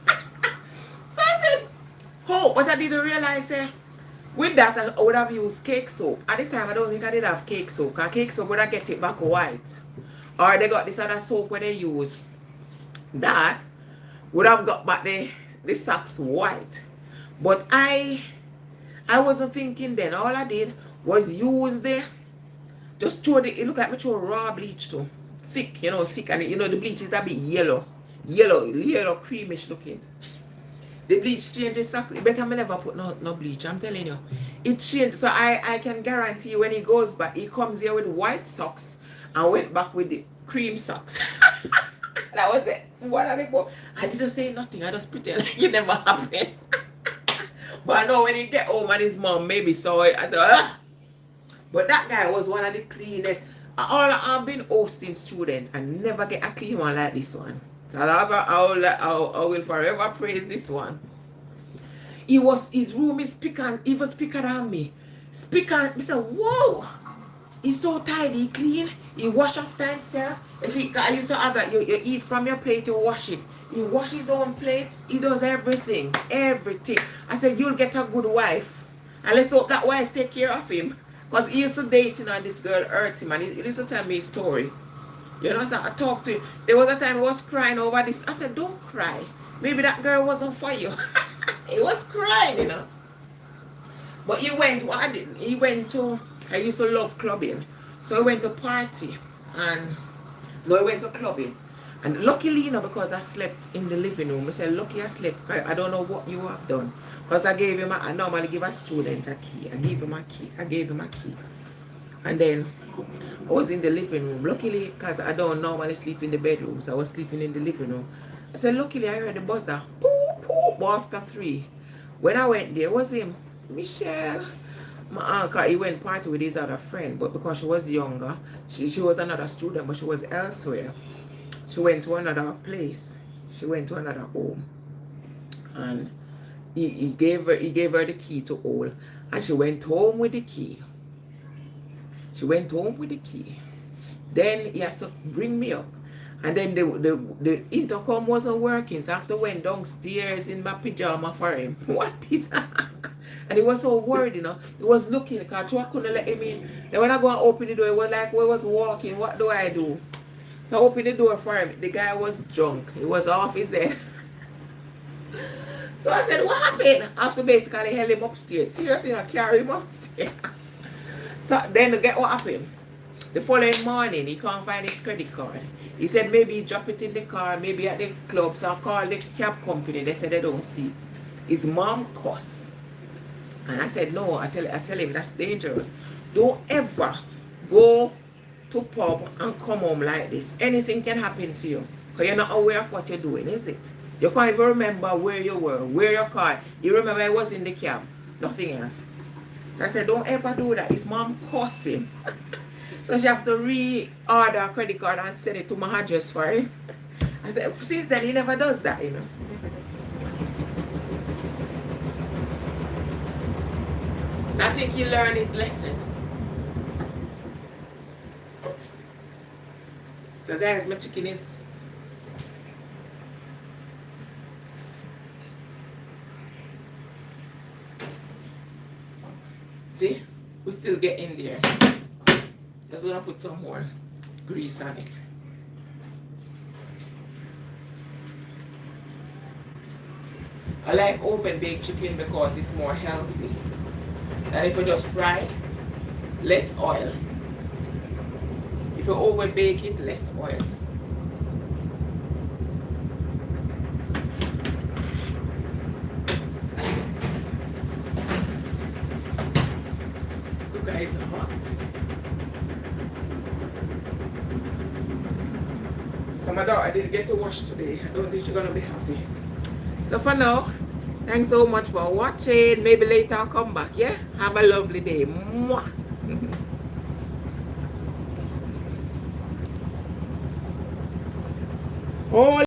So I said, oh, but I didn't realize with that I would have used cake soap. At the time, I don't think I did have cake soap. Because cake soap would have get it back white. Or they got this other soap where they use. That would have got back the socks white. But I wasn't thinking then. All I did was use just throw it look like me throw raw bleach too. Thick, you know, thick. And you know the bleach is a bit yellow, creamish looking. The bleach changes socks. Better me never put no bleach, I'm telling you. It changed. So I can guarantee when he goes back, he comes here with white socks and went back with the cream socks. That was it. What are they for? I didn't say nothing. I just pretend like it never happened. But I know when he get home and his mom maybe saw it, I said, ah. But that guy was one of the cleanest. I've been hosting students and never get a clean one like this one. I will forever praise this one. His room is even speaker than me. Speaker, I said, whoa, he's so tidy, he clean, he wash after himself. I used to have that, you eat from your plate, you wash it. He wash his own plate, he does everything. I said, you'll get a good wife. And let's hope that wife take care of him. Because he used to date, and this girl hurt him, and he used to tell me his story. You know, so I talked to him. There was a time he was crying over this. I said, don't cry. Maybe that girl wasn't for you. He was crying, you know. But he went to, I used to love clubbing. So he went to party. And no, he went to clubbing. And luckily, you know, because I slept in the living room. I said, lucky I slept. I don't know what you have done. Because I normally give a student a key. I gave him a key. And then I was in the living room. Luckily, because I don't normally sleep in the bedroom. So I was sleeping in the living room. I said, luckily I heard the buzzer. Boop, boop, after 3. When I went there, it was him. Michelle. My uncle, he went party with his other friend. But because she was younger, she was another student, but she was elsewhere. She went to another place. She went to another home. And he gave her the key to all. And she went home with the key. Then he has to bring me up. And then the intercom wasn't working. So I have to went downstairs in my pajama for him. What piece? And he was so worried, you know. He was looking, because I couldn't let him in. Then when I go and open the door, it was like we was walking. What do I do? So I opened the door for him. The guy was drunk. He was off his head. So I said, what happened? I have to basically held him upstairs. Seriously, I carry him upstairs. So then get what happened. The following morning, he can't find his credit card. He said maybe he dropped it in the car, maybe at the club. So I called the cab company. They said they don't see it. His mom cussed. And I said, no, I tell him that's dangerous. Don't ever go to pub and come home like this. Anything can happen to you. Because you're not aware of what you're doing, is it? You can't even remember where you were, where your car. You remember I was in the cab. Nothing else. So I said, don't ever do that. His mom cussed him. So she have to re-order a credit card and send it to my address for him. I said, since then he never does that, you know. So I think he learned his lesson. So guys, my chicken is see, we still get in there. Just gonna put some more grease on it. I like oven baked chicken because it's more healthy. And if you just fry, less oil. If you oven bake it, less oil. Look, guys, it's hot. So my daughter didn't get to wash today. I don't think she's gonna be happy. So for now, thanks so much for watching. Maybe later I'll come back, yeah? Have a lovely day. Mwah. Oh.